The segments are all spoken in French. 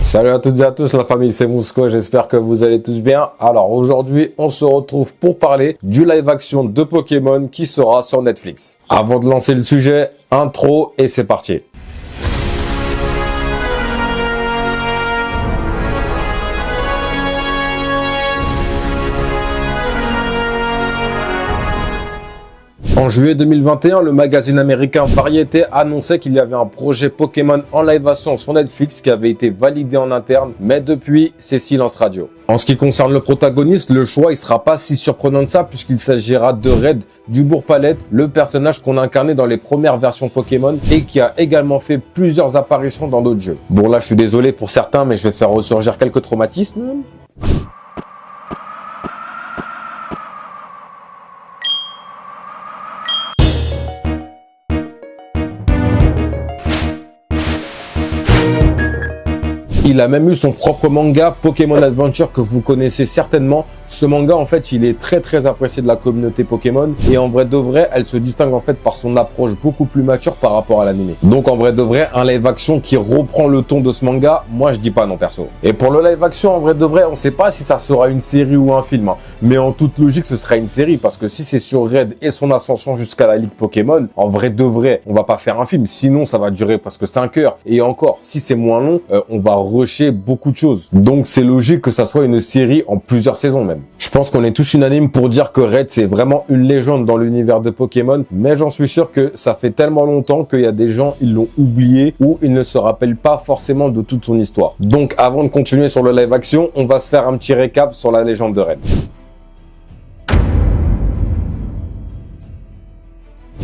Salut à toutes et à tous, la famille, c'est Mousco, j'espère que vous allez tous bien. Alors aujourd'hui, on se retrouve pour parler du live action de Pokémon qui sera sur Netflix. Avant de lancer le sujet, intro et c'est parti. En juillet 2021, le magazine américain Variety annonçait qu'il y avait un projet Pokémon en live action sur Netflix qui avait été validé en interne, mais depuis, c'est silence radio. En ce qui concerne le protagoniste, le choix il sera pas si surprenant de ça puisqu'il s'agira de Red du Bourg-Palette, le personnage qu'on a incarné dans les premières versions Pokémon et qui a également fait plusieurs apparitions dans d'autres jeux. Bon là, je suis désolé pour certains, mais je vais faire ressurgir quelques traumatismes. Il a même eu son propre manga Pokémon Adventure que vous connaissez certainement. Ce manga en fait il est très apprécié de la communauté Pokémon et en vrai de vrai elle se distingue en fait par son approche beaucoup plus mature par rapport à l'anime. Donc en vrai de vrai un live action qui reprend le ton de ce manga, moi je dis pas non perso. Et pour le live action en vrai de vrai on sait pas si ça sera une série ou un film, mais en toute logique ce sera une série parce que si c'est sur Red et son ascension jusqu'à la Ligue Pokémon, en vrai de vrai on va pas faire un film, sinon ça va durer presque 5 heures et encore si c'est moins long on va rusher beaucoup de choses. Donc c'est logique que ça soit une série en plusieurs saisons même. Je pense qu'on est tous unanimes pour dire que Red c'est vraiment une légende dans l'univers de Pokémon, mais j'en suis sûr que ça fait tellement longtemps qu'il y a des gens ils l'ont oublié ou ils ne se rappellent pas forcément de toute son histoire. Donc avant de continuer sur le live action, on va se faire un petit récap sur la légende de Red.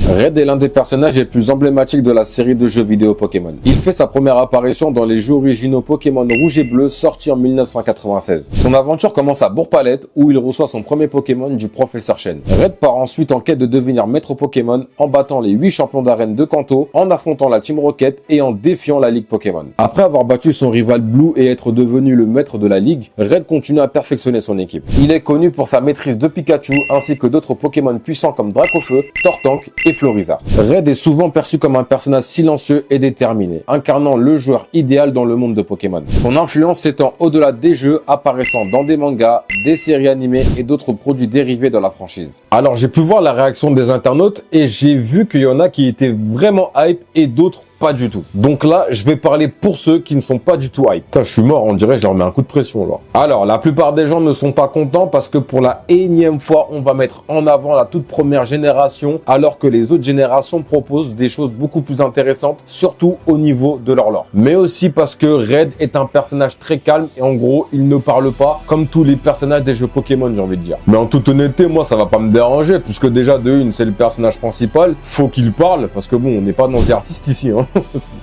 Red est l'un des personnages les plus emblématiques de la série de jeux vidéo Pokémon. Il fait sa première apparition dans les jeux originaux Pokémon Rouge et Bleu sortis en 1996. Son aventure commence à Bourg-Palette où il reçoit son premier Pokémon du professeur Chen. Red part ensuite en quête de devenir maître Pokémon en battant les 8 champions d'arène de Kanto, en affrontant la Team Rocket et en défiant la Ligue Pokémon. Après avoir battu son rival Blue et être devenu le maître de la Ligue, Red continue à perfectionner son équipe. Il est connu pour sa maîtrise de Pikachu ainsi que d'autres Pokémon puissants comme Dracofeu, Tortank et Florizard. Red est souvent perçu comme un personnage silencieux et déterminé, incarnant le joueur idéal dans le monde de Pokémon. Son influence s'étend au-delà des jeux, apparaissant dans des mangas, des séries animées et d'autres produits dérivés de la franchise. Alors j'ai pu voir la réaction des internautes et j'ai vu qu'il y en a qui étaient vraiment hype et d'autres pas du tout. Donc là, je vais parler pour ceux qui ne sont pas du tout hype. Putain, je suis mort, on dirait que je leur mets un coup de pression là. Alors, la plupart des gens ne sont pas contents parce que pour la énième fois, on va mettre en avant la toute première génération alors que les autres générations proposent des choses beaucoup plus intéressantes, surtout au niveau de leur lore. Mais aussi parce que Red est un personnage très calme et en gros, il ne parle pas comme tous les personnages des jeux Pokémon, j'ai envie de dire. Mais en toute honnêteté, moi, ça va pas me déranger puisque déjà de une, c'est le personnage principal, faut qu'il parle parce que bon, on n'est pas dans des artistes ici, hein.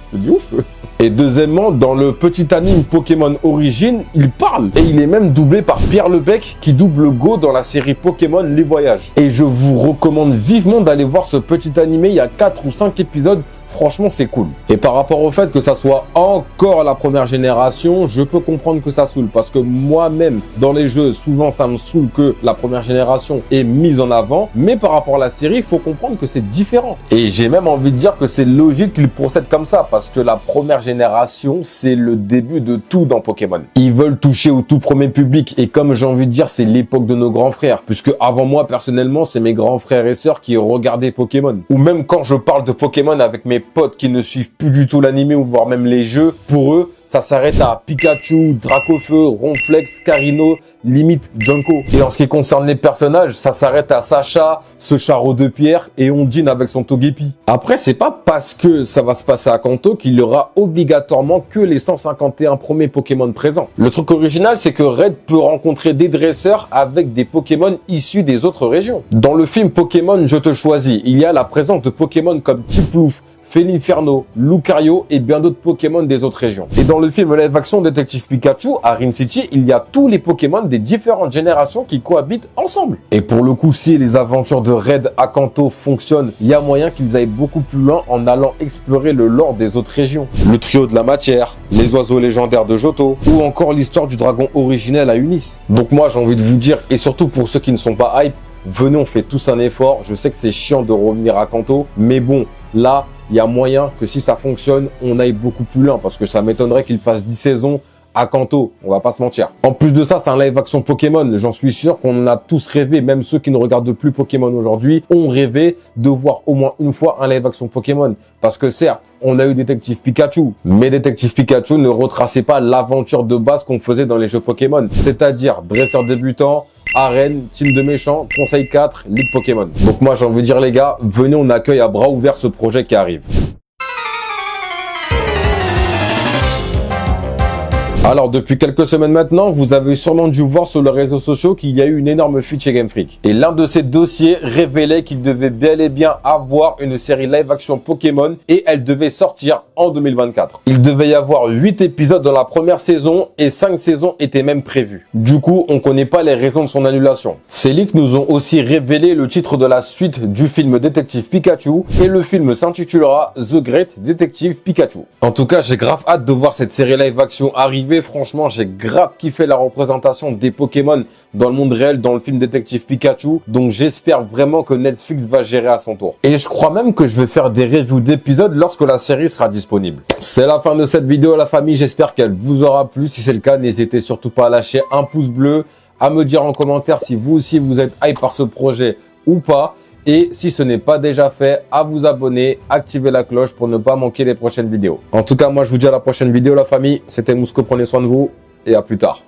C'est bien ouf. Et deuxièmement, dans le petit anime Pokémon Origine, il parle. Et il est même doublé par Pierre Lebec qui double Go dans la série Pokémon Les Voyages. Et je vous recommande vivement d'aller voir ce petit animé, il y a 4 ou 5 épisodes. Franchement, c'est cool. Et par rapport au fait que ça soit encore la première génération, je peux comprendre que ça saoule. Parce que moi-même, dans les jeux, souvent, ça me saoule que la première génération est mise en avant. Mais par rapport à la série, il faut comprendre que c'est différent. Et j'ai même envie de dire que c'est logique qu'ils procèdent comme ça. Parce que la première génération, c'est le début de tout dans Pokémon. Ils veulent toucher au tout premier public. Et comme j'ai envie de dire, c'est l'époque de nos grands frères. Puisque avant moi, personnellement, c'est mes grands frères et sœurs qui regardaient Pokémon. Ou même quand je parle de Pokémon avec mes potes qui ne suivent plus du tout l'anime ou voire même les jeux, pour eux, ça s'arrête à Pikachu, Dracofeu, Ronflex, Carino, limite Junko. Et en ce qui concerne les personnages, ça s'arrête à Sacha, ce charreau de pierre et Ondine avec son Togepi. Après, c'est pas parce que ça va se passer à Kanto qu'il y aura obligatoirement que les 151 premiers Pokémon présents. Le truc original, c'est que Red peut rencontrer des dresseurs avec des Pokémon issus des autres régions. Dans le film Pokémon Je te choisis, il y a la présence de Pokémon comme Tiplouf, Félinferno, Lucario et bien d'autres Pokémon des autres régions. Et dans le film live action Détective Pikachu, à Rim City, il y a tous les Pokémon des différentes générations qui cohabitent ensemble. Et pour le coup, si les aventures de Red à Kanto fonctionnent, il y a moyen qu'ils aillent beaucoup plus loin en allant explorer le lore des autres régions. Le trio de la matière, les oiseaux légendaires de Johto, ou encore l'histoire du dragon originel à Unis. Donc moi, j'ai envie de vous dire, et surtout pour ceux qui ne sont pas hype, venez, on fait tous un effort. Je sais que c'est chiant de revenir à Kanto, mais bon, là, il y a moyen que si ça fonctionne, on aille beaucoup plus loin parce que ça m'étonnerait qu'il fasse 10 saisons à Kanto, on va pas se mentir. En plus de ça, c'est un live action Pokémon. J'en suis sûr qu'on a tous rêvé, même ceux qui ne regardent plus Pokémon aujourd'hui, ont rêvé de voir au moins une fois un live action Pokémon. Parce que certes, on a eu Détective Pikachu, mais Détective Pikachu ne retraçait pas l'aventure de base qu'on faisait dans les jeux Pokémon. C'est-à-dire dresseur débutant, arène, team de méchants, conseil 4, ligue Pokémon. Donc moi j'ai envie de dire les gars, venez on accueille à bras ouverts ce projet qui arrive. Alors, depuis quelques semaines maintenant, vous avez sûrement dû voir sur les réseaux sociaux qu'il y a eu une énorme fuite chez Game Freak. Et l'un de ces dossiers révélait qu'il devait bel et bien avoir une série live-action Pokémon et elle devait sortir en 2024. Il devait y avoir 8 épisodes dans la première saison et 5 saisons étaient même prévues. Du coup, on connaît pas les raisons de son annulation. Ces leaks nous ont aussi révélé le titre de la suite du film Détective Pikachu et le film s'intitulera The Great Detective Pikachu. En tout cas, j'ai grave hâte de voir cette série live-action arriver. Franchement, j'ai grave kiffé la représentation des Pokémon dans le monde réel, dans le film Détective Pikachu. Donc, j'espère vraiment que Netflix va gérer à son tour. Et je crois même que je vais faire des reviews d'épisodes lorsque la série sera disponible. C'est la fin de cette vidéo, la famille. J'espère qu'elle vous aura plu. Si c'est le cas, n'hésitez surtout pas à lâcher un pouce bleu, à me dire en commentaire si vous aussi vous êtes hype par ce projet ou pas. Et si ce n'est pas déjà fait, à vous abonner, activer la cloche pour ne pas manquer les prochaines vidéos. En tout cas, moi je vous dis à la prochaine vidéo la famille. C'était Mousco, prenez soin de vous et à plus tard.